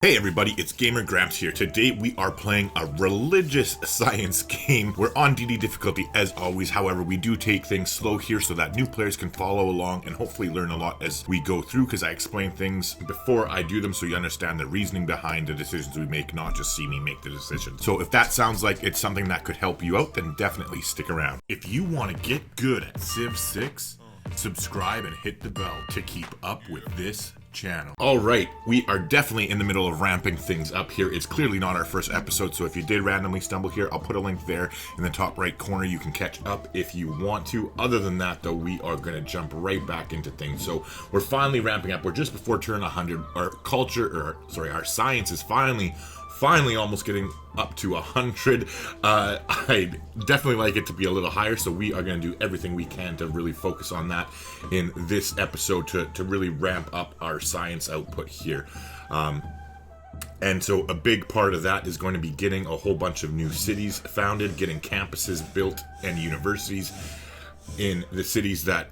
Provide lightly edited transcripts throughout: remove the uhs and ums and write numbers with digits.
Hey everybody, it's Gamer Gramps here. Today we are playing a religious science game. We're on DD difficulty as always, however we do take things slow here so that new players can follow along and hopefully learn a lot as we go through, because I explain things before I do them so you understand the reasoning behind the decisions we make, not just see me make the decision. So if that sounds like it's something that could help you out, then definitely stick around. If you want to get good at Civ 6, subscribe and hit the bell to keep up with this channel. Alright, we are definitely in the middle of ramping things up here. It's clearly not our first episode, so if you did randomly stumble here, I'll put a link there in the top right corner. You can catch up if you want to. Other than that, though, we are going to jump right back into things. So we're finally ramping up. We're just before turn 100. Our science is finally almost getting up to 100. I'd definitely like it to be a little higher, so we are going to do everything we can to really focus on that in this episode to really ramp up our science output here. And so a big part of that is going to be getting a whole bunch of new cities founded, getting campuses built and universities in the cities that...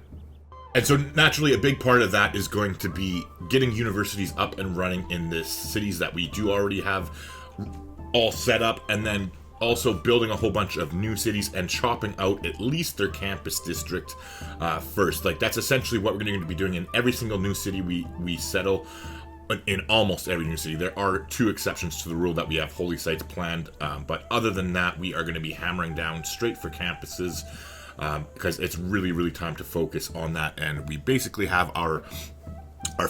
And so naturally a big part of that is going to be getting universities up and running in the cities that we do already have all set up, and then also building a whole bunch of new cities and chopping out at least their campus district first. Like, that's essentially what we're going to be doing in every single new city we settle. In almost every new city. There are two exceptions to the rule that we have holy sites planned, but other than that, we are going to be hammering down straight for campuses, because it's really time to focus on that. And we basically have our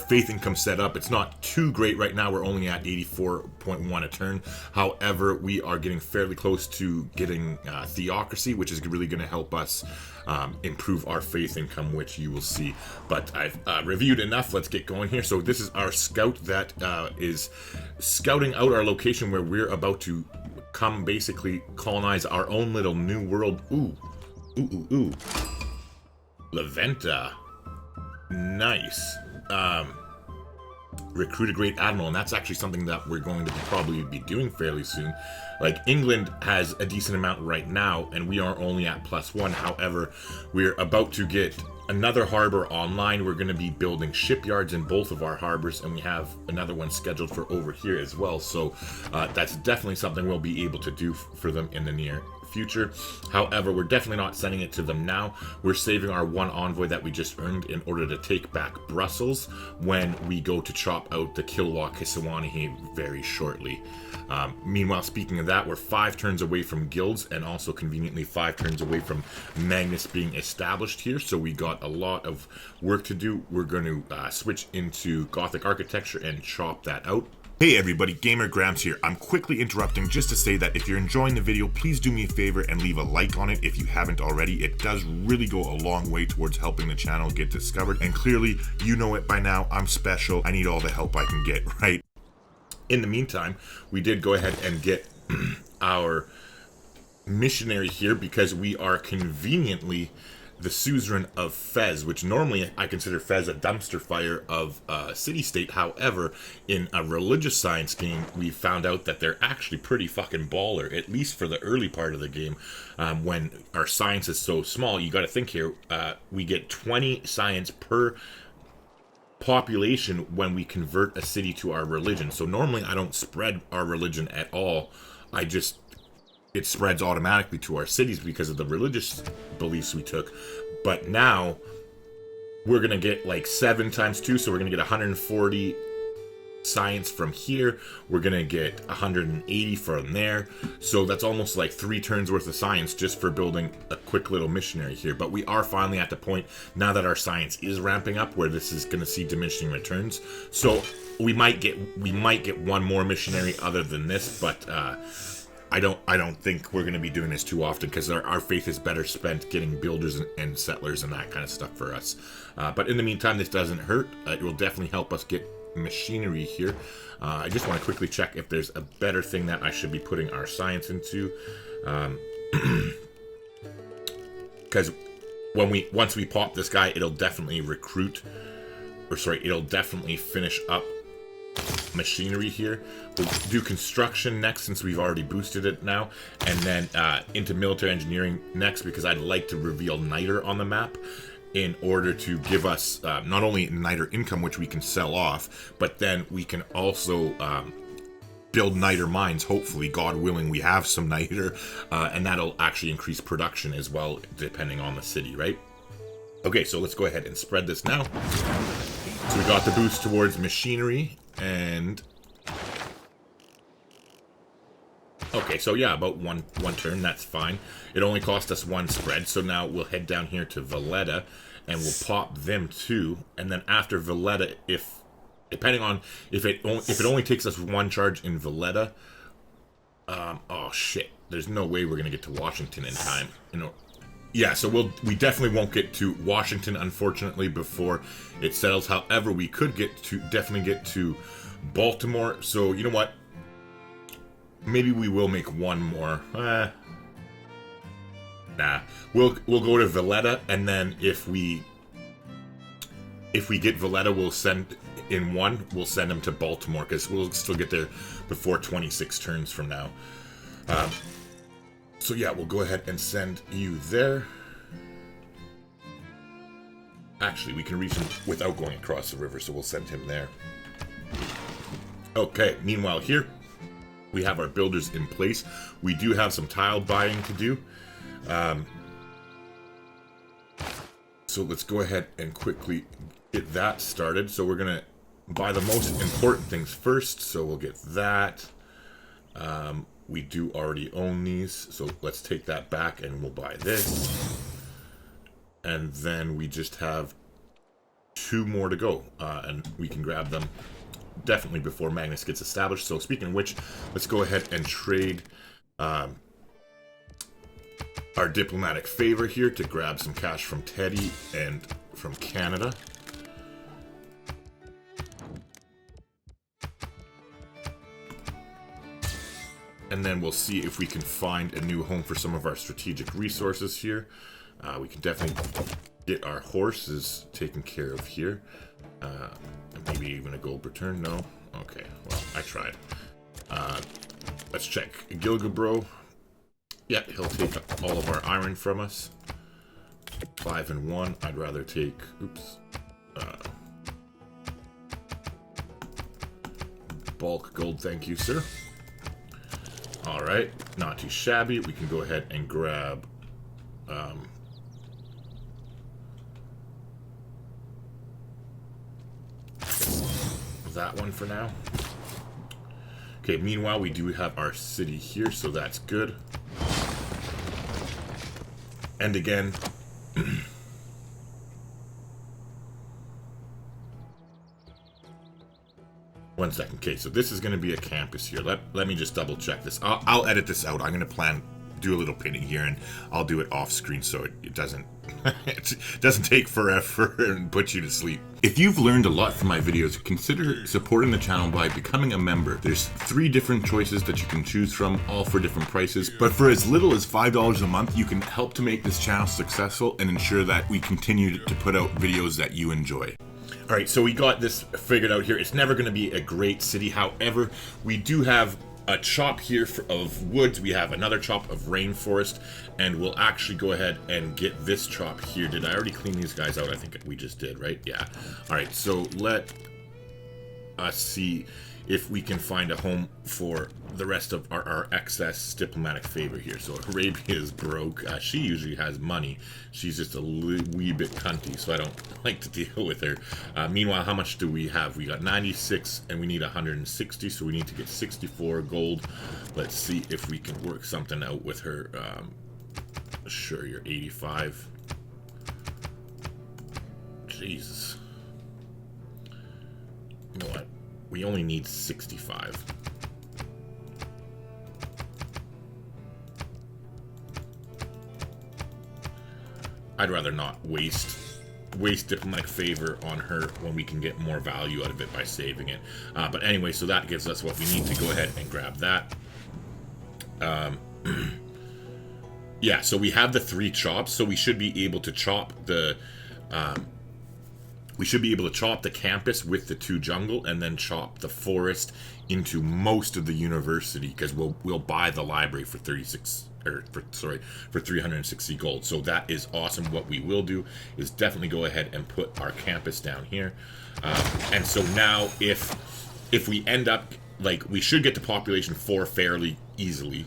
faith income set up. It's not too great right now. We're only at 84.1 a turn. However, we are getting fairly close to getting theocracy, which is really going to help us improve our faith income, which you will see. But I've reviewed enough. Let's get going here. So this is our scout that is scouting out our location where we're about to come basically colonize our own little new world. Ooh. Leventa. Nice. Recruit a great admiral, and that's actually something that we're going to probably be doing fairly soon. Like, England has a decent amount right now, and we are only at +1. However, we're about to get another harbor online. We're going to be building shipyards in both of our harbors, and we have another one scheduled for over here as well. So that's definitely something we'll be able to do for them in the near future. However, we're definitely not sending it to them now. We're saving our one envoy that we just earned in order to take back Brussels when we go to chop out the Kilwa Kisiwani very shortly. Meanwhile, speaking of that, we're 5 turns away from guilds, and also conveniently 5 turns away from Magnus being established here, so we got a lot of work to do. We're going to switch into Gothic architecture and chop that out. Hey everybody, Gamer Gramps here. I'm quickly interrupting just to say that if you're enjoying the video, please do me a favor and leave a like on it if you haven't already. It does really go a long way towards helping the channel get discovered, and clearly you know it by now. I'm special. I need all the help I can get, right? In the meantime, we did go ahead and get our missionary here because we are conveniently the suzerain of Fez, which normally I consider Fez a dumpster fire of a city-state. However, in a religious science game, we found out that they're actually pretty fucking baller, at least for the early part of the game. When our science is so small, you got to think here, we get 20 science per population when we convert a city to our religion. So normally I don't spread our religion at all. It spreads automatically to our cities because of the religious beliefs we took. But now we're going to get like 7 times 2, so we're going to get 140 science from here. We're going to get 180 from there. So that's almost like 3 turns worth of science just for building a quick little missionary here. But we are finally at the point now that our science is ramping up where this is going to see diminishing returns. So we might get one more missionary other than this, but I don't think we're going to be doing this too often because our faith is better spent getting builders and settlers and that kind of stuff for us. But in the meantime, this doesn't hurt. It will definitely help us get machinery here. I just want to quickly check if there's a better thing that I should be putting our science into. Because once we pop this guy, it'll definitely it'll definitely finish up machinery here. We'll do construction next since we've already boosted it now, and then into military engineering next because I'd like to reveal niter on the map. in order to give us not only niter income, which we can sell off, but then we can also build niter mines. Hopefully, God willing, we have some niter, and that'll actually increase production as well, depending on the city, right? Okay, so let's go ahead and spread this now. So we got the boost towards machinery, and okay, so yeah, about one turn, that's fine. It only cost us one spread, so now we'll head down here to Valletta, and we'll pop them too, and then after Valletta, depending on if it only takes us one charge in Valletta, oh shit, there's no way we're gonna get to Washington in time, you know. Yeah, so we definitely won't get to Washington, unfortunately, before it settles. However, we could definitely get to Baltimore. So you know what? Maybe we will make one more. Nah, we'll go to Valletta, and then if we get Valletta, we'll send in one. We'll send them to Baltimore because we'll still get there before 26 turns from now. So yeah, we'll go ahead and send you there. Actually, we can reach him without going across the river, so we'll send him there. Okay, meanwhile here, we have our builders in place. We do have some tile buying to do. So let's go ahead and quickly get that started. So we're going to buy the most important things first. So we'll get that. We do already own these, so let's take that back and we'll buy this. And then we just have 2 more to go, and we can grab them definitely before Magnus gets established. So speaking of which, let's go ahead and trade our diplomatic favor here to grab some cash from Teddy and from Canada. And then we'll see if we can find a new home for some of our strategic resources here. We can definitely get our horses taken care of here. Maybe even a gold return. No? Okay, well, I tried. Let's check. Gilgabro. Yeah, he'll take all of our iron from us. 5 and 1. I'd rather take... Oops. Bulk gold, thank you, sir. Alright, not too shabby. We can go ahead and grab that one for now. Okay, meanwhile, we do have our city here, so that's good. And again, 1 second. Okay, so this is going to be a campus here. Let me just double check this. I'll edit this out. I'm going to do a little pinning here, and I'll do it off screen so it doesn't it doesn't take forever and put you to sleep. If you've learned a lot from my videos, consider supporting the channel by becoming a member. There's 3 different choices that you can choose from, all for different prices. But for as little as $5 a month, you can help to make this channel successful and ensure that we continue to put out videos that you enjoy. Alright, so we got this figured out here. It's never going to be a great city. However, we do have a chop here of woods. We have another chop of rainforest. And we'll actually go ahead and get this chop here. Did I already clean these guys out? I think we just did, right? Yeah. Alright, so let us see if we can find a home for the rest of our excess diplomatic favor here. So Arabia is broke. She usually has money. She's just a wee bit cunty, so I don't like to deal with her. Meanwhile, how much do we have? We got 96 and we need 160, so we need to get 64 gold. Let's see if we can work something out with her. Sure, you're 85. Jesus. You know what? We only need 65. I'd rather not waste diplomatic favor on her when we can get more value out of it by saving it. But anyway, so that gives us what we need to go ahead and grab that. Yeah, so we have the 3 chops, so we should be able to chop the campus with the 2 jungle, and then chop the forest into most of the university, because we'll buy the library for 360 gold. So that is awesome. What we will do is definitely go ahead and put our campus down here. And so now if we end up like, we should get to population 4 fairly easily.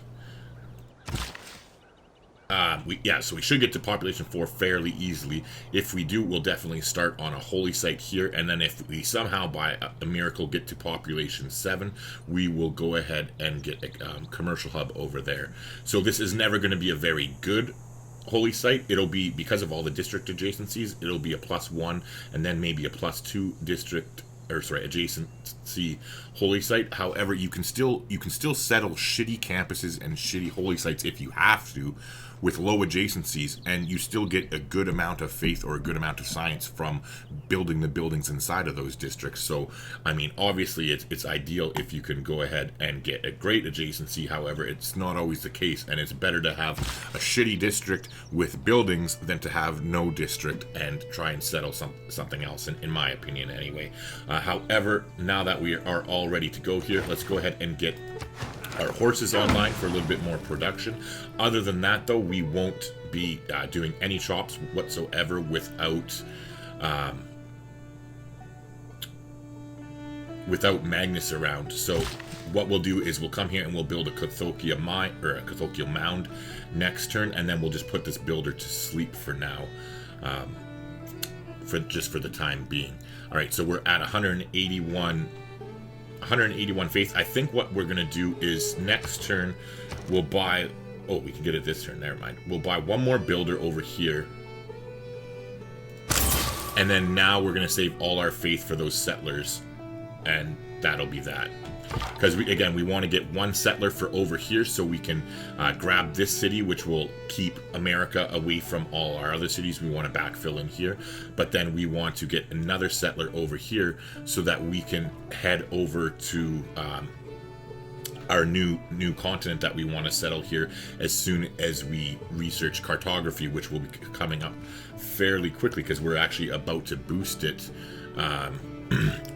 So we should get to population 4 fairly easily. If we do, we'll definitely start on a holy site here, and then if we somehow by a miracle get to population 7, we will go ahead and get a commercial hub over there. So this is never going to be a very good holy site. It'll be, because of all the district adjacencies, it'll be a +1 and then maybe a +2 district, or sorry, adjacency holy site. However, you can still settle shitty campuses and shitty holy sites if you have to, with low adjacencies, and you still get a good amount of faith or a good amount of science from building the buildings inside of those districts. So, I mean, obviously it's ideal if you can go ahead and get a great adjacency. However, it's not always the case, and it's better to have a shitty district with buildings than to have no district and try and settle something else, in my opinion anyway. However, now that we are all ready to go here, let's go ahead and get our horses online for a little bit more production. Other than that, though, we won't be doing any shops whatsoever without Magnus around. So what we'll do is we'll come here and we'll build a Cathokia mine, or a Cathokia mound next turn, and then we'll just put this builder to sleep for now, for the time being. All right, so we're at 181 faith. I think what we're gonna do is next turn we'll buy, oh, we can get it this turn, never mind. We'll buy one more builder over here, and then now we're gonna save all our faith for those settlers, and that'll be that. Because we want to get one settler for over here, so we can grab this city, which will keep America away from all our other cities we want to backfill in here. But then we want to get another settler over here so that we can head over to our new continent that we want to settle here as soon as we research cartography, which will be coming up fairly quickly, because we're actually about to boost it.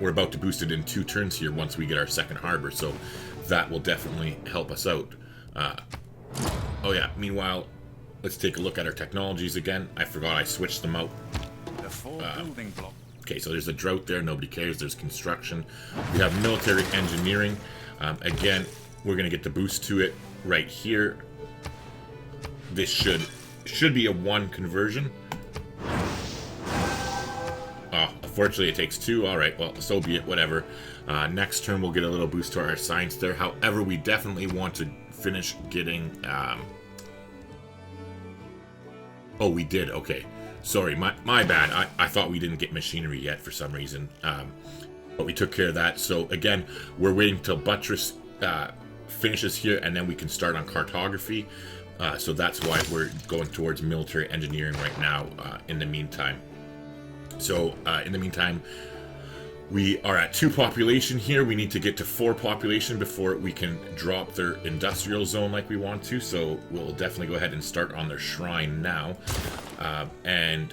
We're about to boost it in 2 turns here once we get our second harbor, so that will definitely help us out. Oh yeah, meanwhile, let's take a look at our technologies again. I forgot I switched them out. Okay, so there's a drought there, nobody cares. There's construction. We have military engineering. Again, we're going to get the boost to it right here. This should be a 1 conversion. Oh, unfortunately it takes 2. Alright, well, so be it, whatever. Next turn we'll get a little boost to our science there. However, we definitely want to finish getting... Oh, we did, okay. Sorry, my bad. I thought we didn't get machinery yet for some reason. But we took care of that. So again, we're waiting till Buttress finishes here, and then we can start on cartography. So that's why we're going towards military engineering right now in the meantime. So, in the meantime, we are at 2 population here. We need to get to 4 population before we can drop their industrial zone like we want to. So, we'll definitely go ahead and start on their shrine now. And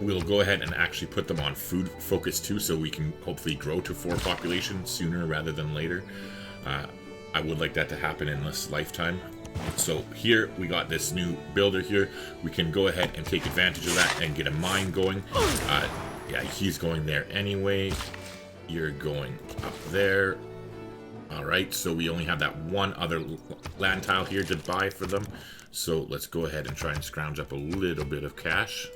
we'll go ahead and actually put them on food focus too, so we can hopefully grow to 4 population sooner rather than later. I would like that to happen in this lifetime. So here we got this new builder here. We can go ahead and take advantage of that and get a mine going. Yeah, he's going there anyway. You're going up there. Alright, so we only have that one other land tile here to buy for them. So let's go ahead and try and scrounge up a little bit of cash.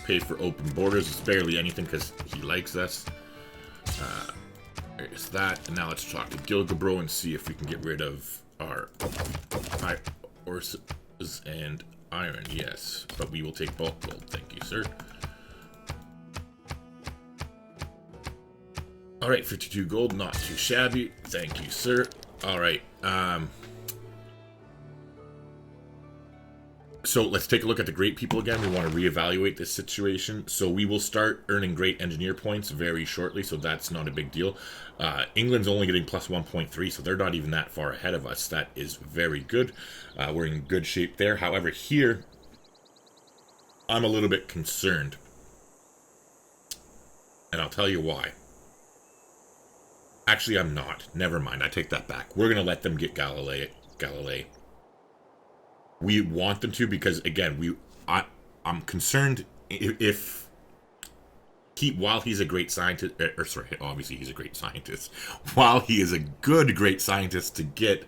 Pay for open borders. It's barely anything because he likes us. There's that. And now let's talk to Gilgabro and see if we can get rid of our horses and iron. Yes, but we will take bulk gold. Thank you, sir. Alright, 52 gold. Not too shabby. Thank you, sir. Alright, so let's take a look at the great people again. We want to reevaluate this situation. So we will start earning great engineer points very shortly, so that's not a big deal. England's only getting plus 1.3, so they're not even that far ahead of us. That is very good. We're in good shape there. However, here, I'm a little bit concerned. And I'll tell you why. Actually, I'm not. Never mind. I take that back. We're going to let them get Galilei. We want them to because, again, I'm concerned if while he's a great scientist, or sorry, obviously he's a great scientist. While he is a great scientist to get,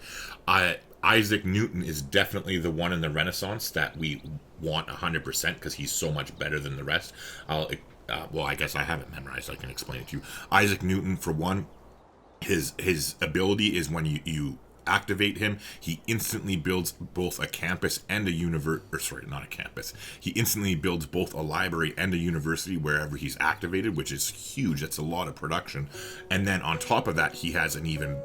Isaac Newton is definitely the one in the Renaissance that we want 100% because he's so much better than the rest. Well, I guess I have it memorized. So I can explain it to you. Isaac Newton, for one, his ability is when you activate him, he instantly builds both a campus and a not a campus. He instantly builds both a library and a university wherever he's activated, which is huge. That's a lot of production. And then on top of that, he has an even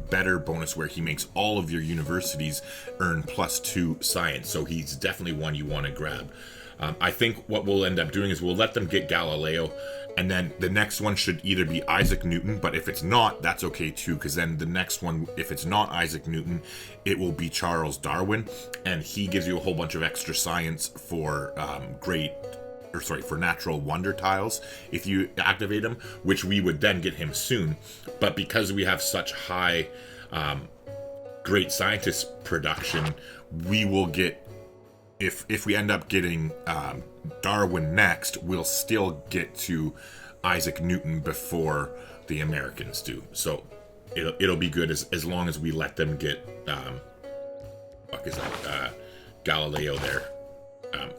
better bonus where he makes all of your universities earn +2 science. So he's definitely one you want to grab. I think what we'll end up doing is we'll let them get Galileo, and then the next one should either be Isaac Newton, but if it's not, that's okay too, because then the next one, if it's not Isaac Newton, it will be Charles Darwin, and he gives you a whole bunch of extra science for for natural wonder tiles if you activate him, which we would then get him soon. But because we have such high great scientist production, we will get, if we end up getting Darwin next, we'll still get to Isaac Newton before the Americans do. So it'll be good as long as we let them get Galileo there.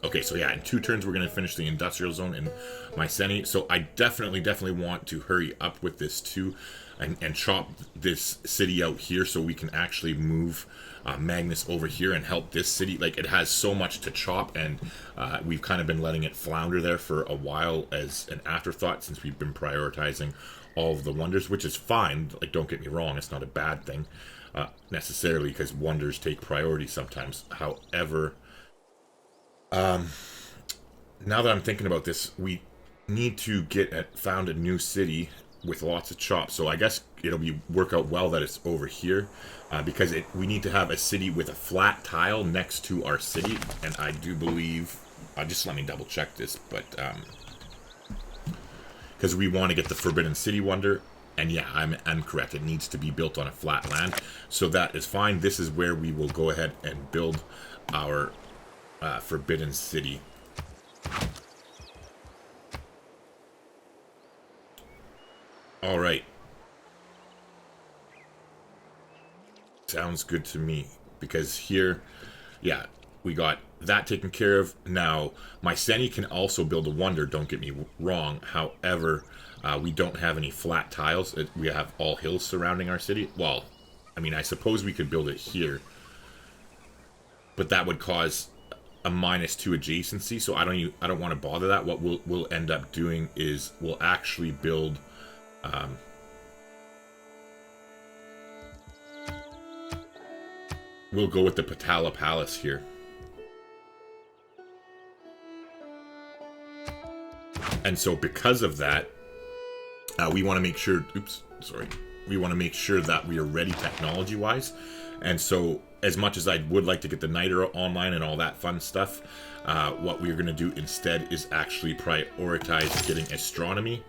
Okay, so yeah, in 2 turns we're going to finish the industrial zone in Mycenae. So I definitely want to hurry up with this too, and chop this city out here so we can actually move Magnus over here and help this city. Like, it has so much to chop, and we've kind of been letting it flounder there for a while as an afterthought since we've been prioritizing all of the wonders, which is fine. Like, don't get me wrong, it's not a bad thing necessarily, because wonders take priority sometimes. However, now that I'm thinking about this, we need to found a new city with lots of chops. So I guess it'll work out well that it's over here, because we need to have a city with a flat tile next to our city, and I do believe, just let me double check this, but because we want to get the Forbidden City Wonder, and yeah, I'm correct, it needs to be built on a flat land, so that is fine. This is where we will go ahead and build our Forbidden City. All right. Sounds good to me, because here, yeah, we got that taken care of. Now, Mycenae can also build a wonder, don't get me wrong. However, we don't have any flat tiles. We have all hills surrounding our city. Well, I mean, I suppose we could build it here, but that would cause a -2 adjacency, so I don't want to bother that. What we'll end up doing is we'll actually build we'll go with the Patala Palace here. And so because of that, we want to make sure, we want to make sure that we are ready technology-wise. And so as much as I would like to get the Niter online and all that fun stuff, what we're going to do instead is actually prioritize getting astronomy,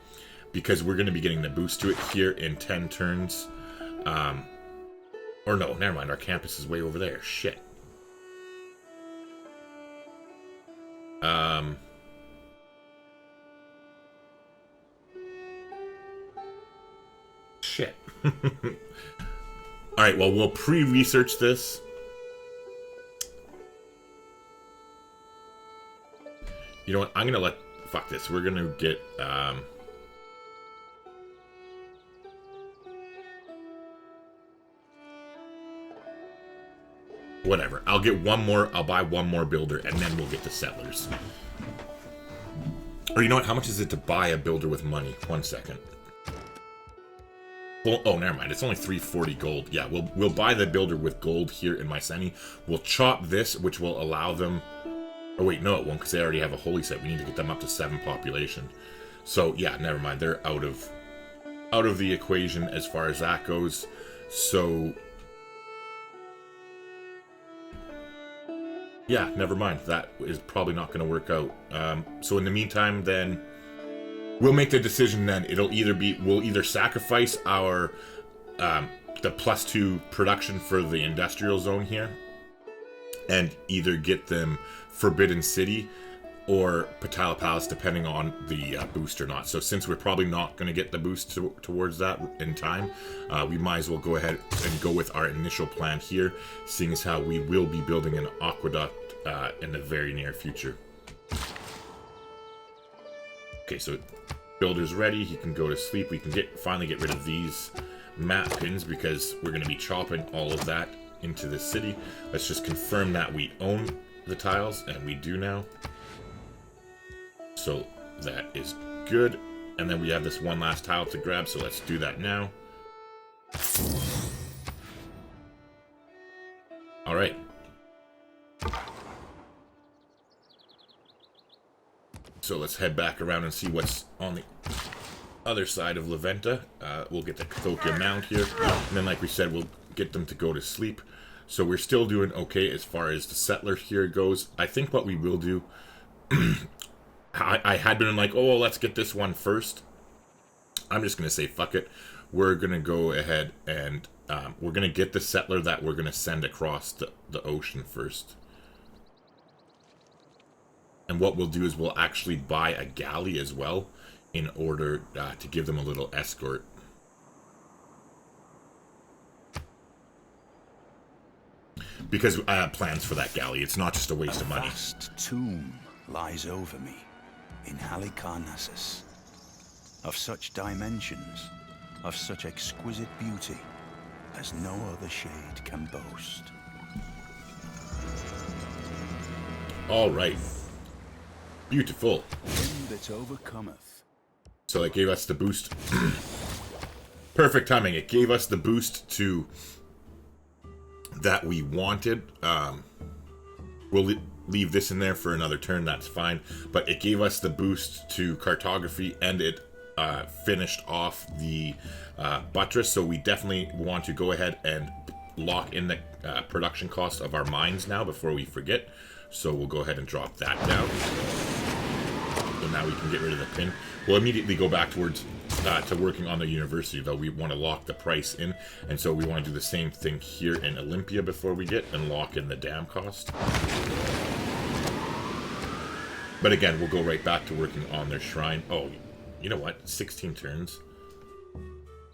because we're going to be getting the boost to it here in 10 turns. Or no, never mind, our campus is way over there. Shit. Shit. Alright, well, we'll pre-research this. You know what, I'm gonna fuck this, we're gonna get, whatever, I'll get one more, I'll buy one more builder, and then we'll get the settlers. Or you know what, how much is it to buy a builder with money? 1 second. Well, oh, never mind. It's only 340 gold. Yeah, we'll buy the builder with gold here in Mycenae. We'll chop this, which will allow them... Oh, wait, no, it won't, because they already have a holy site. We need to get them up to 7 population. So, yeah, never mind. They're out of the equation as far as that goes. So... yeah, never mind. That is probably not going to work out. So in the meantime, then... we'll make the decision then. It'll either be, we'll either sacrifice our, the +2 production for the industrial zone here, and either get them Forbidden City, or Patala Palace, depending on the boost or not. So since we're probably not going to get the boost towards that in time, we might as well go ahead and go with our initial plan here, seeing as how we will be building an aqueduct in the very near future. Okay, so builder's ready. He can go to sleep. We can finally get rid of these map pins because we're going to be chopping all of that into the city. Let's just confirm that we own the tiles, and we do now. So that is good. And then we have this one last tile to grab, so let's do that now. All right. So let's head back around and see what's on the other side of Leventa. We'll get the Catholic Mount here, and then like we said, we'll get them to go to sleep. So we're still doing okay as far as the settler here goes. I think what we will do, I had been like, oh, let's get this one first. I'm just going to say, fuck it. We're going to go ahead and we're going to get the settler that we're going to send across the ocean first. And what we'll do is we'll actually buy a galley as well in order to give them a little escort. Because I have plans for that galley. It's not just a waste of money. A vast tomb lies over me in Halicarnassus, of such dimensions, of such exquisite beauty as no other shade can boast. All right. Beautiful. Him that overcometh. So it gave us the boost. Perfect timing. It gave us the boost to that we wanted. We'll leave this in there for another turn. That's fine. But it gave us the boost to cartography, and it finished off the buttress. So we definitely want to go ahead and lock in the production cost of our mines now before we forget. So we'll go ahead and drop that down. So now we can get rid of the pin. We'll immediately go back towards to working on the university, though. We want to lock the price in, and so we want to do the same thing here in Olympia before we get and lock in the dam cost. But again, we'll go right back to working on their shrine. Oh, you know what? 16 turns.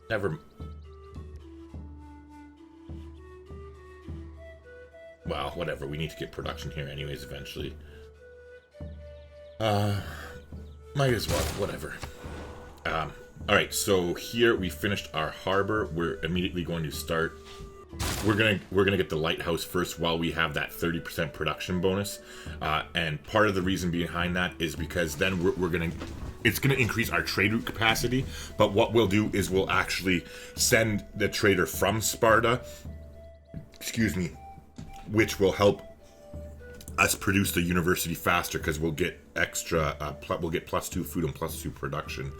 Never. Well, whatever. We need to get production here anyways eventually. Might as well. Whatever. Alright, so here we finished our harbor. We're immediately going to start. We're gonna get the lighthouse first while we have that 30% production bonus. And part of the reason behind that is because then it's gonna increase our trade route capacity. But what we'll do is we'll actually send the trader from Sparta, excuse me, which will help us produce the university faster because we'll get extra, we'll get +2 food and +2 production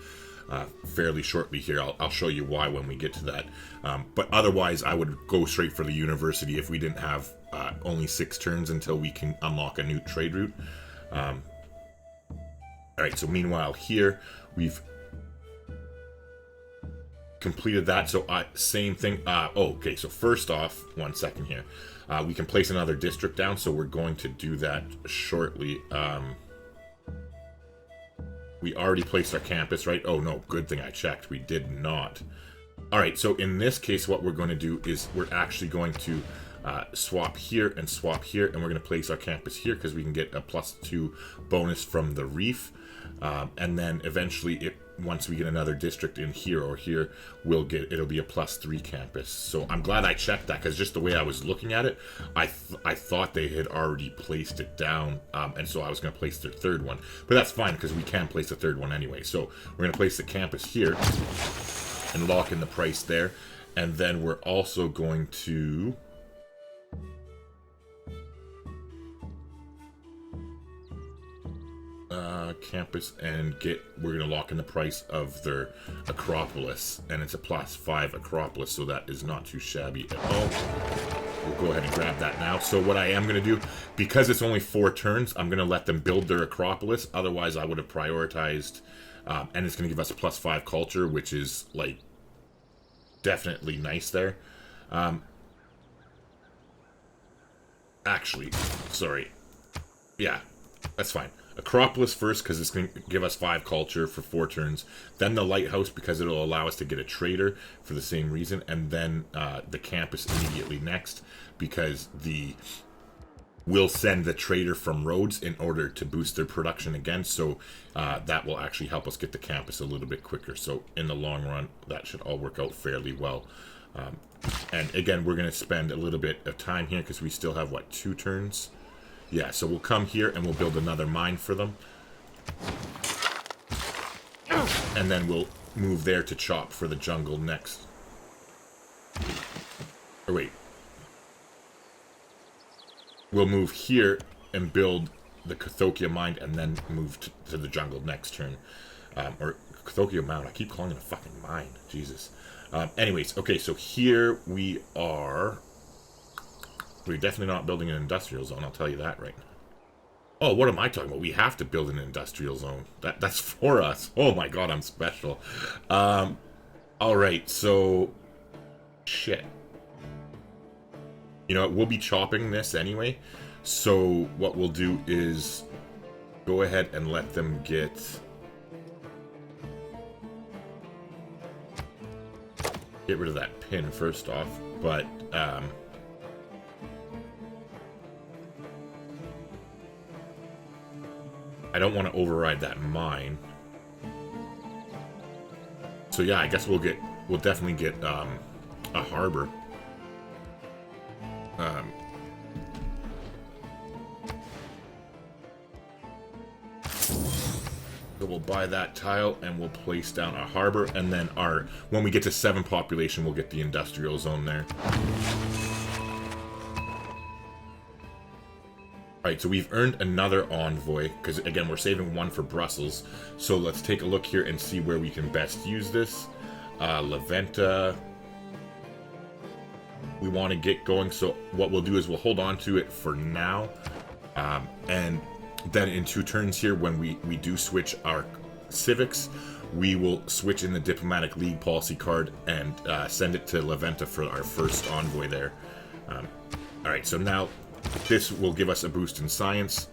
fairly shortly here. I'll show you why when we get to that. But otherwise, I would go straight for the university if we didn't have only 6 turns until we can unlock a new trade route. Alright, so meanwhile here, we've completed that. So same thing. Okay, so first off, 1 second here. We can place another district down, so we're going to do that shortly. We already placed our campus, right? Oh no, good thing I checked. We did not. Alright, so in this case, what we're going to do is we're actually going to swap here and swap here, and we're going to place our campus here because we can get a +2 bonus from the reef. And then eventually, once we get another district in here or here, it'll be a +3 campus. So I'm glad I checked that, because just the way I was looking at it, I thought they had already placed it down, and so I was going to place their third one. But that's fine, because we can place the third one anyway. So we're going to place the campus here and lock in the price there. And then we're also going to campus and we're gonna lock in the price of their Acropolis, and it's a +5 Acropolis, so that is not too shabby at all. We'll go ahead and grab that now. So what I am gonna do, because it's only 4 turns, I'm gonna let them build their Acropolis. Otherwise I would have prioritized, and it's gonna give us a +5 culture, which is like definitely nice there. Actually, sorry, yeah, that's fine. Acropolis first, because it's going to give us 5 culture for 4 turns. Then the lighthouse, because it'll allow us to get a trader for the same reason. And then the campus immediately next, because we'll send the trader from Rhodes in order to boost their production again. So that will actually help us get the campus a little bit quicker. So in the long run, that should all work out fairly well. And again, we're going to spend a little bit of time here because we still have, what, 2 turns? Yeah, so we'll come here and we'll build another mine for them. And then we'll move there to chop for the jungle next. Or wait. We'll move here and build the Cathokia mine and then move to the jungle next turn. Or Cathokia Mound. I keep calling it a fucking mine. Jesus. Anyways, okay, so here we are. We're definitely not building an industrial zone, I'll tell you that right now. Oh, what am I talking about? We have to build an industrial zone. That's for us. Oh my god, I'm special. Alright, so... Shit. You know what, we'll be chopping this anyway. So what we'll do is go ahead and let them get... Get rid of that pin first off, but... I don't want to override that mine. So yeah, I guess we'll definitely get a harbor. So we'll buy that tile and we'll place down a harbor, and then when we get to 7 population, we'll get the industrial zone there. Alright, so we've earned another envoy, because again, we're saving 1 for Brussels. So let's take a look here and see where we can best use this. Leventa. We want to get going, so what we'll do is we'll hold on to it for now. And then in 2 turns here, when we do switch our civics, we will switch in the Diplomatic League policy card and send it to Leventa for our first envoy there. Alright, so now... This will give us a boost in science.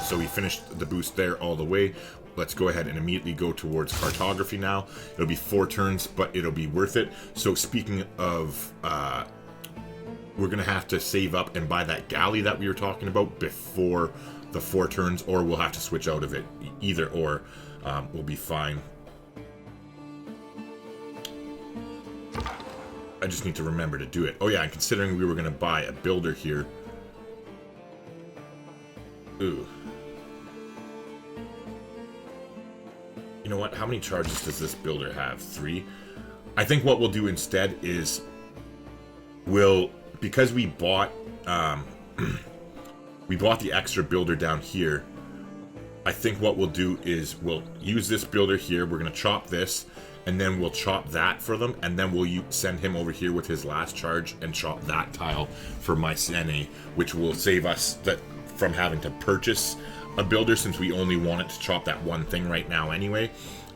So we finished the boost there all the way. Let's go ahead and immediately go towards cartography now. It'll be 4 turns, but it'll be worth it. So speaking of, we're going to have to save up and buy that galley that we were talking about before the 4 turns, or we'll have to switch out of it. Either or will be fine. I just need to remember to do it. Oh yeah, and considering we were going to buy a builder here. Ooh. You know what? How many charges does this builder have? 3? I think what we'll do instead is because we bought the extra builder down here, I think what we'll do is we'll use this builder here. We're going to chop this. And then we'll chop that for them, and then we'll send him over here with his last charge and chop that tile for Mycenae, which will save us from having to purchase a builder, since we only wanted to chop that one thing right now anyway.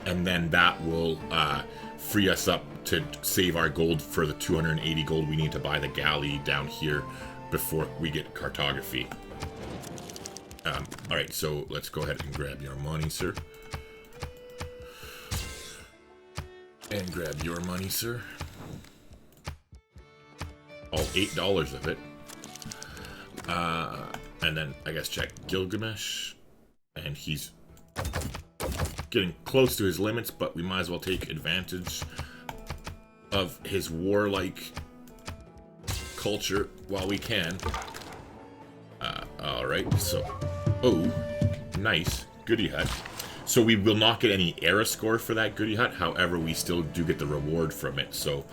And then that will free us up to save our gold for the 280 gold we need to buy the galley down here before we get cartography. Alright, so let's go ahead and grab your money, sir. And grab your money, sir. All $8 of it. And then, I guess, check Gilgamesh. And he's getting close to his limits, but we might as well take advantage of his warlike culture while we can. Alright, so... Oh, nice. Goody hut. So we will not get any era score for that goody hut, however, we still do get the reward from it, so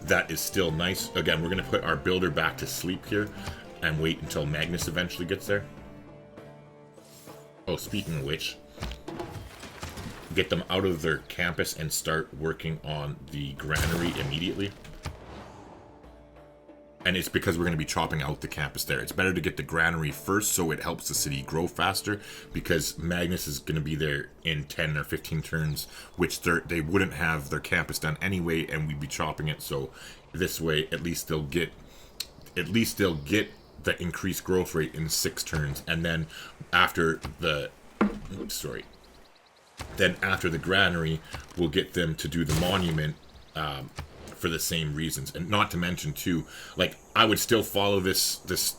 that is still nice. Again, we're going to put our builder back to sleep here and wait until Magnus eventually gets there. Oh, speaking of which, get them out of their campus and start working on the granary immediately. And it's because we're going to be chopping out the campus there. It's better to get the granary first so it helps the city grow faster, because Magnus is going to be there in 10 or 15 turns, which they wouldn't have their campus done anyway, and we'd be chopping it. So this way, at least they'll get the increased growth rate in 6 turns, and then after the after the granary, we'll get them to do the monument for the same reasons. And not to mention too, like, I would still follow this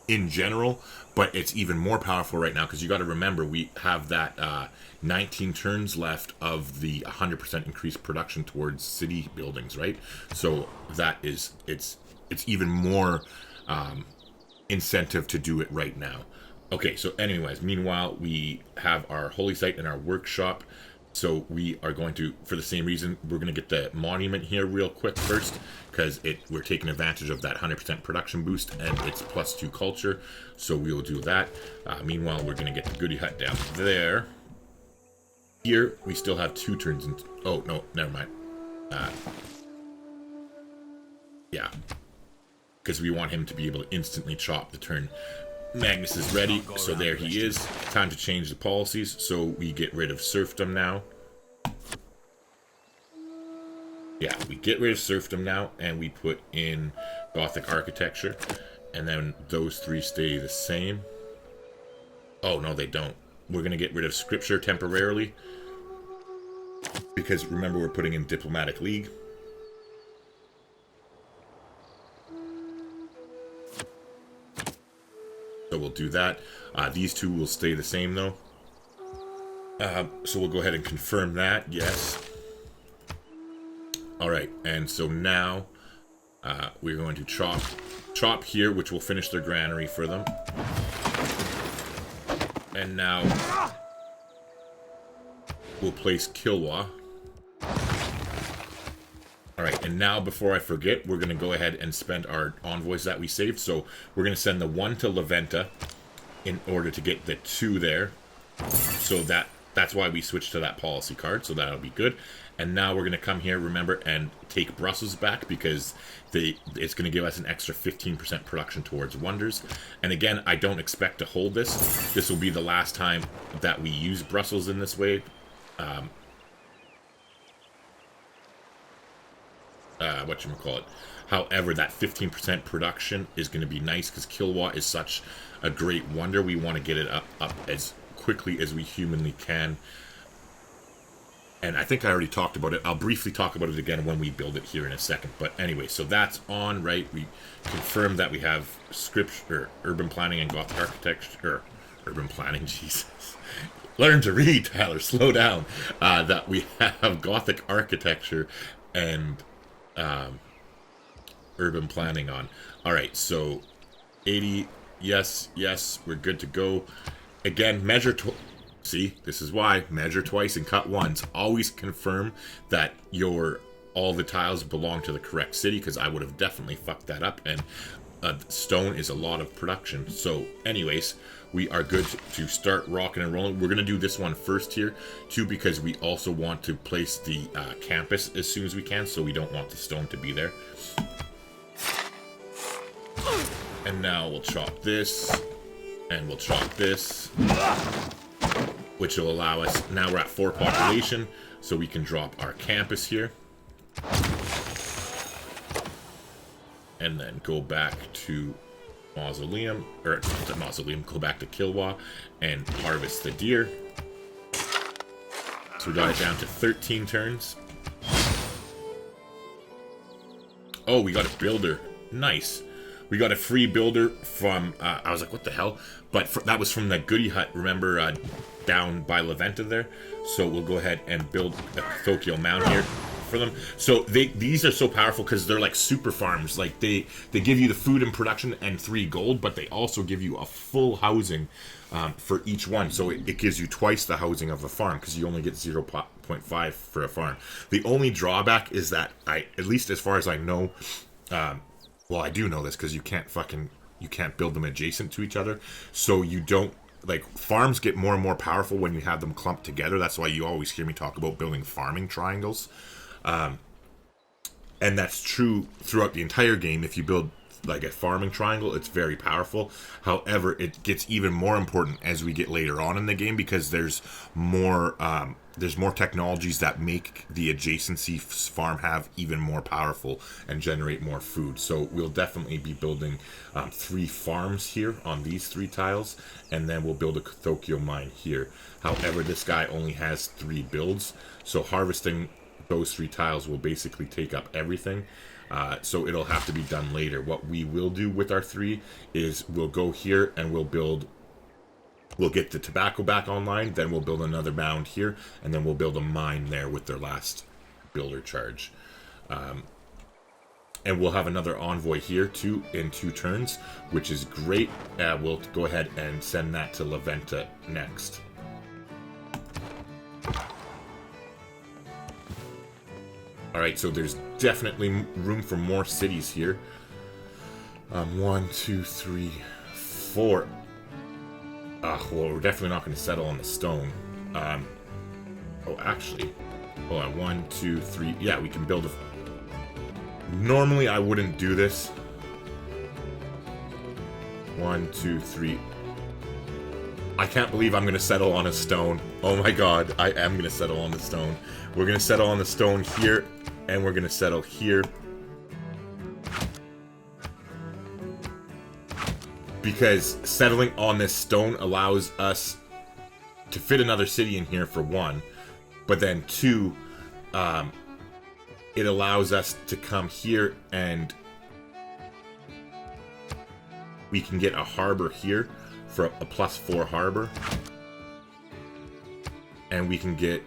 in general, but it's even more powerful right now because you got to remember we have that 19 turns left of the 100% increased production towards city buildings, right? So that is it's even more incentive to do it right now. Okay, so anyways, meanwhile, we have our holy site in our workshop. So we are going to, for the same reason, we're going to get the monument here real quick first, because we're taking advantage of that 100% production boost, and it's +2 culture. So we will do that. Meanwhile, we're going to get the goody hut down there. Here, we still have 2 turns. Oh, no, never mind. Yeah. Because we want him to be able to instantly chop the turn. Magnus is ready, so there he is. Time to change the policies, so we get rid of serfdom now. Yeah, we get rid of serfdom now, and we put in Gothic architecture, and then those 3 stay the same. Oh, no, they don't. We're going to get rid of scripture temporarily, because remember, we're putting in Diplomatic League. So we'll do that. These 2 will stay the same, though. So we'll go ahead and confirm that. Yes. Alright, and so now we're going to chop here, which will finish their granary for them. And now we'll place Kilwa. Alright, and now before I forget, we're going to go ahead and spend our envoys that we saved. So we're going to send the 1 to Leventa in order to get the 2 there. So that's why we switched to that policy card, so that'll be good. And now we're going to come here, remember, and take Brussels back, because it's going to give us an extra 15% production towards wonders. And again, I don't expect to hold this. This will be the last time that we use Brussels in this way. Whatchamacallit. However, that 15% production is going to be nice because Kilwa is such a great wonder. We want to get it up as quickly as we humanly can. And I think I already talked about it. I'll briefly talk about it again when we build it here in a second. But anyway, so that's on, right? We confirmed that we have scripture, urban planning and Gothic architecture, urban planning, Jesus. Learn to read, Tyler, slow down. That we have Gothic architecture and urban planning on. Alright, so 80, yes, we're good to go. Again, measure see, this is why measure twice and cut once. Always confirm that all the tiles belong to the correct city, because I would have definitely fucked that up, and stone is a lot of production. So anyways, we are good to start rocking and rolling. We're going to do this one first here, too, because we also want to place the campus as soon as we can, so we don't want the stone to be there. And now we'll chop this, and we'll chop this, which will allow us, now we're at 4 population, so we can drop our campus here. And then go back to Mausoleum, or the Mausoleum, go back to Kilwa and harvest the deer. So we got it down to 13 turns. Oh, we got a builder. Nice. We got a free builder from, I was like, what the hell? But that was from the Goody Hut, remember, down by Leventa there. So we'll go ahead and build a Tokyo Mound here for them. So these are so powerful because they're like super farms. Like they give you the food and production and 3 gold, but they also give you a full housing for each one. So it gives you twice the housing of a farm because you only get 0.5 for a farm. The only drawback is that at least as far as I know, well, I do know this because you can't build them adjacent to each other. So you don't, like, farms get more and more powerful when you have them clumped together. That's why you always hear me talk about building farming triangles. And that's true throughout the entire game. If you build like a farming triangle, it's very powerful. However, it gets even more important as we get later on in the game because there's more there's more technologies that make the adjacency farm have even more powerful and generate more food. So we'll definitely be building 3 farms here on these 3 tiles, and then we'll build a Kathokyo mine here. However, this guy only has 3 builds, so harvesting those 3 tiles will basically take up everything. So it'll have to be done later. What we will do with our 3 is we'll go here and we'll get the tobacco back online, then we'll build another mound here, and then we'll build a mine there with their last builder charge. And we'll have another envoy here too in 2 turns, which is great. We'll go ahead and send that to Laventa next. Alright, so there's definitely room for more cities here. 1, 2, 3, 4. Well, we're definitely not going to settle on the stone. Oh, actually, hold on. 1, 2, 3. Yeah, we can build a... Normally, I wouldn't do this. 1, 2, 3. I can't believe I'm going to settle on a stone. Oh my god, I am going to settle on the stone. We're going to settle on the stone here, and we're going to settle here. Because settling on this stone allows us to fit another city in here for 1, but then 2, it allows us to come here and we can get a harbor here for a +4 harbor, and we can get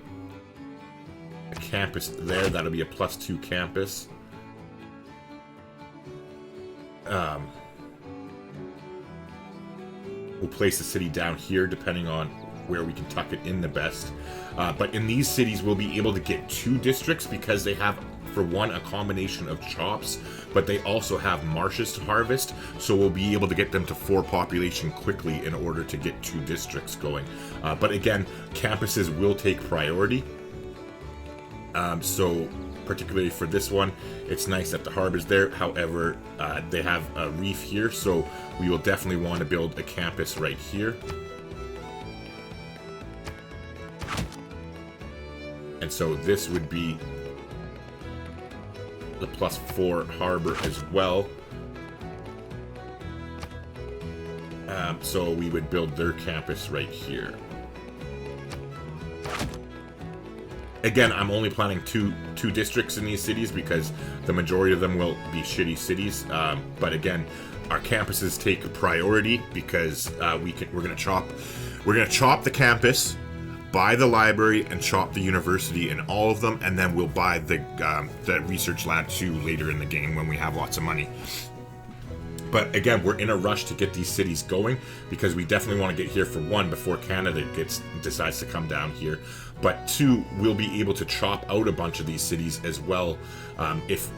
a campus there. That'll be a +2 campus. We'll place the city down here depending on where we can tuck it in the best. But in these cities, we'll be able to get 2 districts because they have, for 1, a combination of chops, but they also have marshes to harvest, so we'll be able to get them to 4 population quickly in order to get 2 districts going. But again, campuses will take priority. So particularly for this one, it's nice that the harbor's there. However, they have a reef here, so we will definitely want to build a campus right here. And so this would be the +4 harbor as well. So we would build their campus right here. Again, I'm only planning two districts in these cities because the majority of them will be shitty cities. But again, our campuses take priority because we're gonna chop the campus, buy the library, and chop the university in all of them, and then we'll buy the research lab too later in the game when we have lots of money. But again, we're in a rush to get these cities going because we definitely want to get here for 1 before Canada decides to come down here. But 2, we'll be able to chop out a bunch of these cities as well. If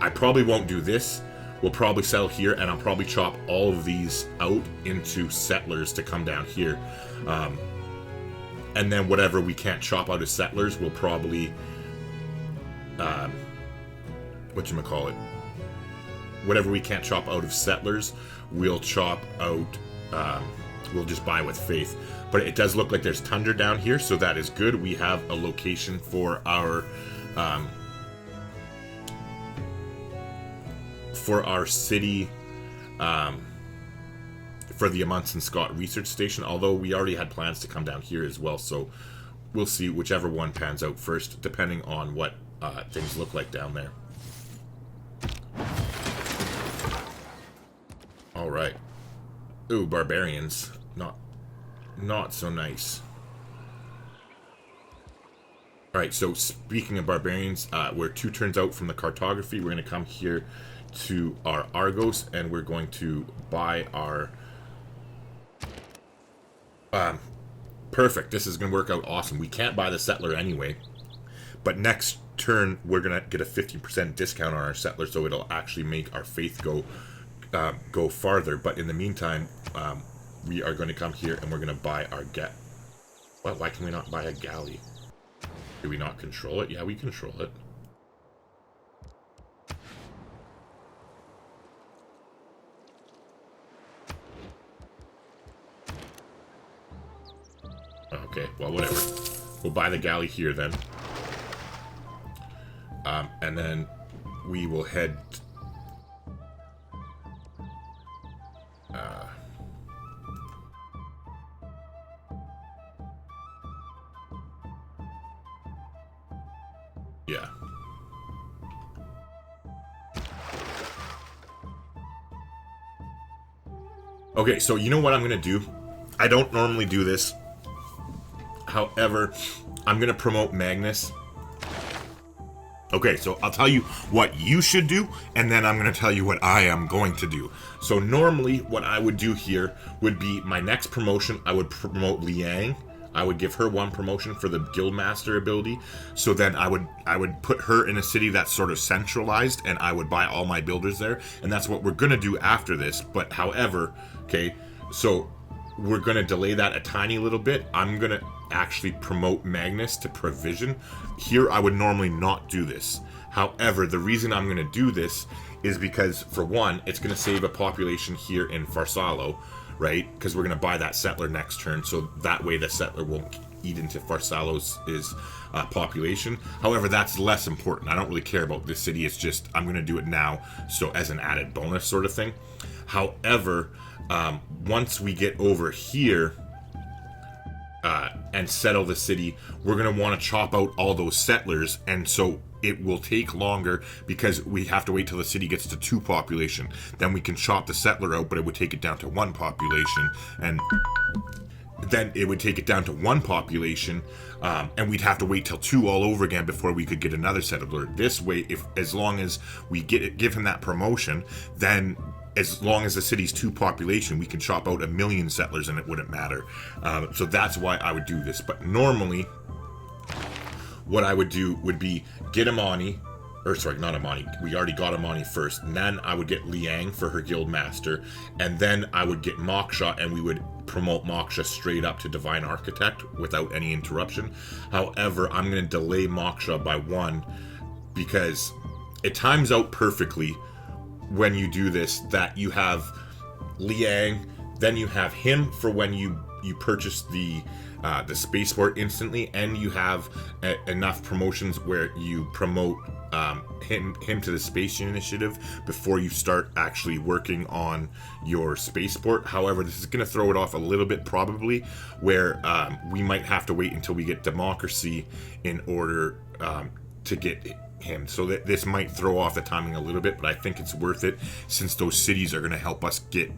I probably won't do this, we'll probably settle here, and I'll probably chop all of these out into settlers to come down here. And then whatever we can't chop out of settlers, we'll probably whatchamacallit? Whatever we can't chop out of settlers, we'll chop out, we'll just buy with faith. But it does look like there's tundra down here, so that is good. We have a location for our city, for the Amundsen Scott Research Station, although we already had plans to come down here as well, so we'll see whichever one pans out first, depending on what things look like down there. Alright. Ooh, barbarians. Not so nice. Alright, so speaking of barbarians, we're 2 turns out from the cartography. We're going to come here to our Argos, and we're going to buy our... perfect. This is going to work out awesome. We can't buy the settler anyway, but next turn we're going to get a 50% discount on our settler, so it'll actually make our faith go farther. But in the meantime, we are going to come here and we're going to buy our well, why can we not buy a galley? Do we not control it? Yeah, we control it. Okay, well, whatever. We'll buy the galley here then. And then we will head... yeah. Okay, so you know what I'm going to do? I don't normally do this. However, I'm going to promote Magnus. Okay, so I'll tell you what you should do, and then I'm going to tell you what I am going to do. So normally, what I would do here would be my next promotion, I would promote Liang. I would give her one promotion for the Guildmaster ability. So then I would put her in a city that's sort of centralized, and I would buy all my builders there. And that's what we're going to do after this. But however, okay, so we're going to delay that a tiny little bit. I'm going to actually promote Magnus to provision. Here, I would normally not do this. However, the reason I'm going to do this is because, for one, it's going to save a population here in Farsalo, right? Because we're going to buy that settler next turn, so that way the settler won't eat into Farsalo's population. However, that's less important. I don't really care about this city. It's just I'm going to do it now, so as an added bonus sort of thing. However, once we get over here and settle the city, we're going to want to chop out all those settlers, and so it will take longer because we have to wait till the city gets to 2 population. Then we can chop the settler out, but it would take it down to 1 population, and then it would take it down to 1 population, and we'd have to wait till 2 all over again before we could get another settler. This way, as long as we give him that promotion, then as long as the city's 2 population, we can chop out 1 million settlers and it wouldn't matter. So that's why I would do this. But normally, what I would do would be get Amani, or sorry, not Amani, we already got Amani first, and then I would get Liang for her guild master, and then I would get Moksha, and we would promote Moksha straight up to Divine Architect without any interruption. However, I'm going to delay Moksha by 1 because it times out perfectly when you do this, that you have Liang, then you have him for when you purchase the spaceport instantly, and you have enough promotions where you promote him to the space initiative before you start actually working on your spaceport. However, this is going to throw it off a little bit probably, where we might have to wait until we get democracy in order to get him. So that this might throw off the timing a little bit, but I think it's worth it since those cities are going to help us get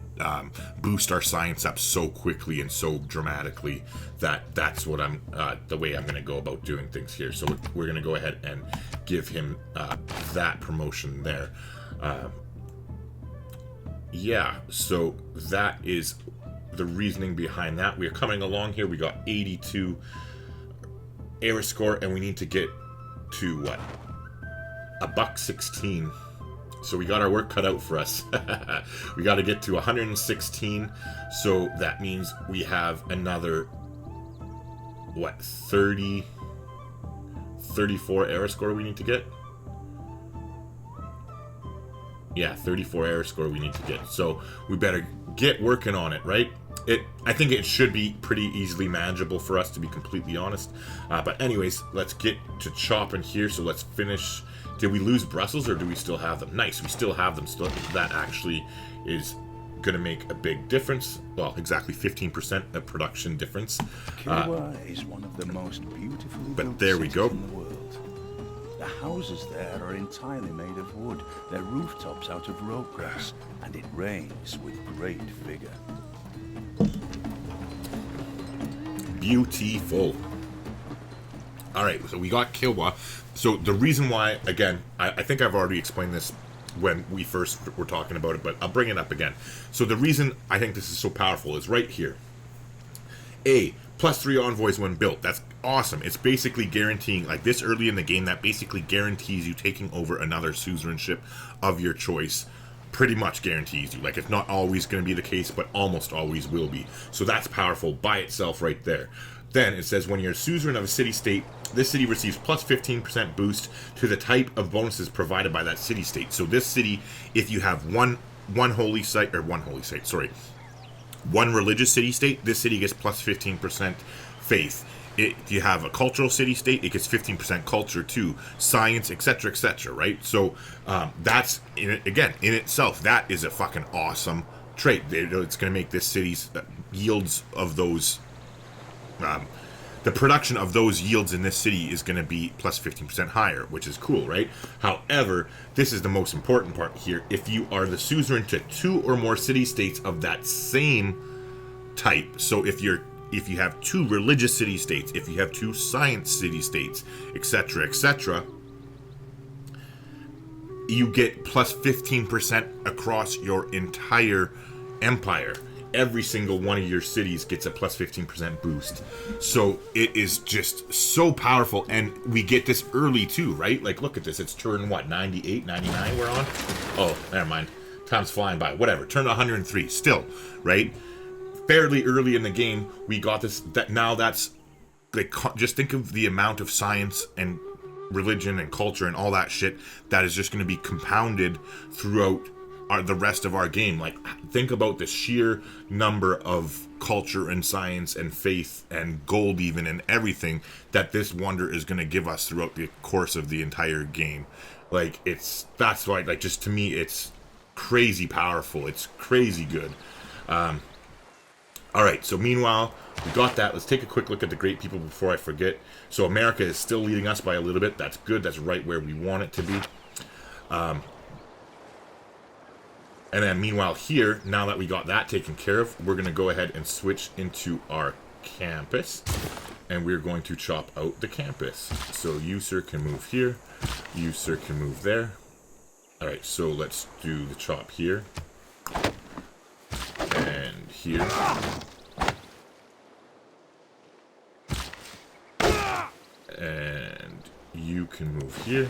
boost our science up so quickly and so dramatically that's what I'm the way I'm going to go about doing things here. So we're going to go ahead and give him that promotion there. Yeah, so that is the reasoning behind that. We are coming along here. We got 82 era score, and we need to get to what? $116. So we got our work cut out for us. We got to get to 116. So that means we have another, what, 34 error score we need to get? Yeah, 34 error score we need to get. So we better get working on it, right? I think it should be pretty easily manageable for us, to be completely honest. But anyways, let's get to chopping here. So let's finish. Did we lose Brussels, or do we still have them? Nice, we still have them. Still, that actually is going to make a big difference. Well, exactly 15% of production difference. Kilwa is one of the most beautifully built there we cities go. in the world. The houses there are entirely made of wood, their rooftops out of rope grass, and it rains with great vigor. Beautiful. All right, so we got Kilwa. So the reason why, again, I think I've already explained this when we first were talking about it, but I'll bring it up again. So the reason I think this is so powerful is right here. +3 envoys when built. That's awesome. It's basically guaranteeing, like this early in the game, that basically guarantees you taking over another suzerainship of your choice. Pretty much guarantees you. Like, it's not always going to be the case, but almost always will be. So that's powerful by itself right there. Then it says when you're a suzerain of a city-state, this city receives plus 15% boost to the type of bonuses provided by that city-state. So this city, if you have one religious city-state, this city gets plus 15% faith. you have a cultural city-state, it gets 15% culture too, science, etc., right? So that's, again, in itself, that is a fucking awesome trait. It's going to make this city's yields of those, the production of those yields in this city is going to be plus 15% higher, which is cool, right? However, this is the most important part here. If you are the suzerain to 2 or more city-states of that same type, so if you have 2 religious city-states, if you have 2 science city-states, etc., you get plus 15% across your entire empire. Every single one of your cities gets a plus 15% boost. So it is just so powerful, and we get this early too, right? Like, look at this. It's turn, what, 98, 99 we're on? Oh, never mind. Time's flying by. Whatever. Turn 103 still, right? Fairly early in the game, we got this. Now that's, like, just think of the amount of science and religion and culture and all that shit that is just going to be compounded throughout the rest of our game. Like, think about the sheer number of culture and science and faith and gold even and everything that this wonder is going to give us throughout the course of the entire game. Like, that's why, like, just to me, it's crazy powerful. It's crazy good. All right, so meanwhile, we got that. Let's take a quick look at the great people before I forget. So America is still leading us by a little bit. That's good. That's right where we want it to be. And then meanwhile here, now that we got that taken care of, we're going to go ahead and switch into our campus. And we're going to chop out the campus. So you, sir, can move here. You, sir, can move there. All right, so let's do the chop here. And here. And you can move here.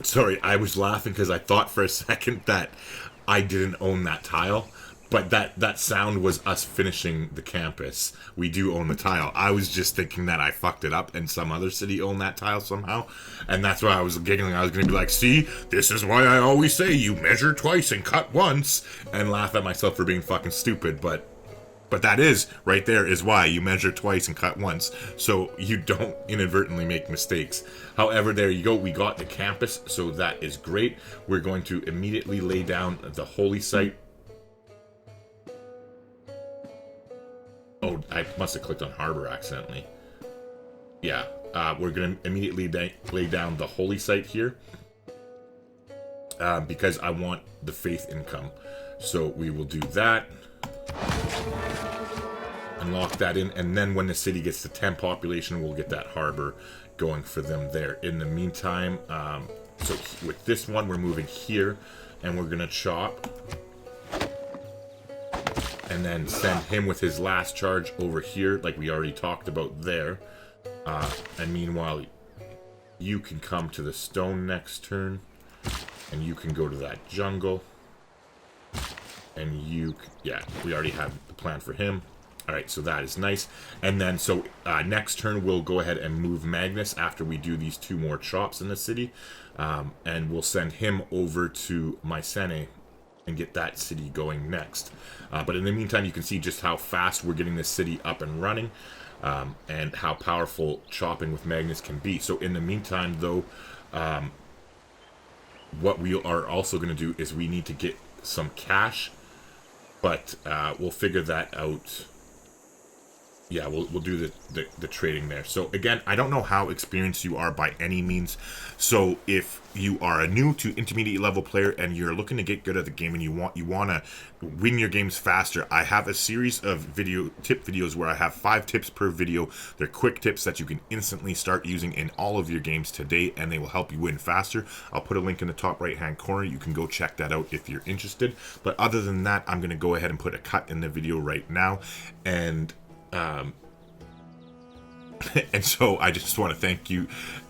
Sorry, I was laughing because I thought for a second that I didn't own that tile, but that sound was us finishing the campus. We do own the tile. I was just thinking that I fucked it up and some other city owned that tile somehow, and that's why I was giggling. I was going to be like, see, this is why I always say you measure twice and cut once, and laugh at myself for being fucking stupid, but that is, right there, is why you measure twice and cut once, so you don't inadvertently make mistakes. However, there you go, we got the campus, so that is great. We're going to immediately lay down the holy site. Oh, I must have clicked on harbor accidentally. Yeah, we're going to immediately lay down the holy site here, because I want the faith income. So we will do that. And lock that in, and then when the city gets to 10 population, we'll get that harbor going for them there. In the meantime, so with this one, we're moving here, and we're gonna chop, and then send him with his last charge over here, like we already talked about there. And meanwhile, you can come to the stone next turn, and you can go to that jungle, and you, yeah, we already have the plan for him. Alright, so that is nice. And then, so next turn, we'll go ahead and move Magnus after we do these 2 more chops in the city. And we'll send him over to Mycenae and get that city going next. But in the meantime, you can see just how fast we're getting this city up and running, and how powerful chopping with Magnus can be. So in the meantime, though, what we are also going to do is we need to get some cash, but we'll figure that out. Yeah, we'll do the trading there. So again, I don't know how experienced you are by any means. So if you are a new to intermediate level player and you're looking to get good at the game and you want to win your games faster, I have a series of tip videos where I have 5 tips per video. They're quick tips that you can instantly start using in all of your games today, and they will help you win faster. I'll put a link in the top right hand corner. You can go check that out if you're interested. But other than that, I'm going to go ahead and put a cut in the video right now, and and so I just want to thank you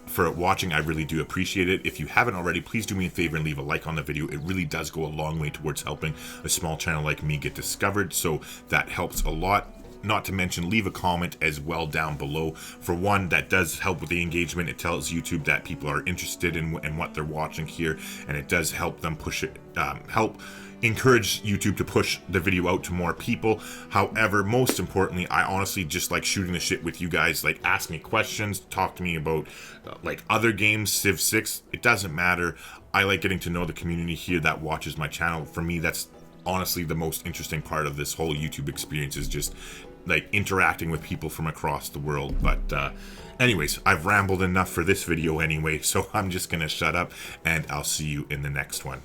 for watching. I really do appreciate it. If you haven't already, please do me a favor and leave a like on the video. It really does go a long way towards helping a small channel like me get discovered, so that helps a lot. not to mention leave a comment as well down below. For one, that does help with the engagement. It tells YouTube that people are interested in what they're watching here, and it does help them push it, help encourage YouTube to push the video out to more people. However, most importantly, I honestly just like shooting the shit with you guys. Like, ask me questions, talk to me about like other games, Civ 6, it doesn't matter. I like getting to know the community here that watches my channel. For me, that's honestly the most interesting part of this whole YouTube experience, is just like interacting with people from across the world. But anyways, I've rambled enough for this video anyway, so I'm just gonna shut up, and I'll see you in the next one.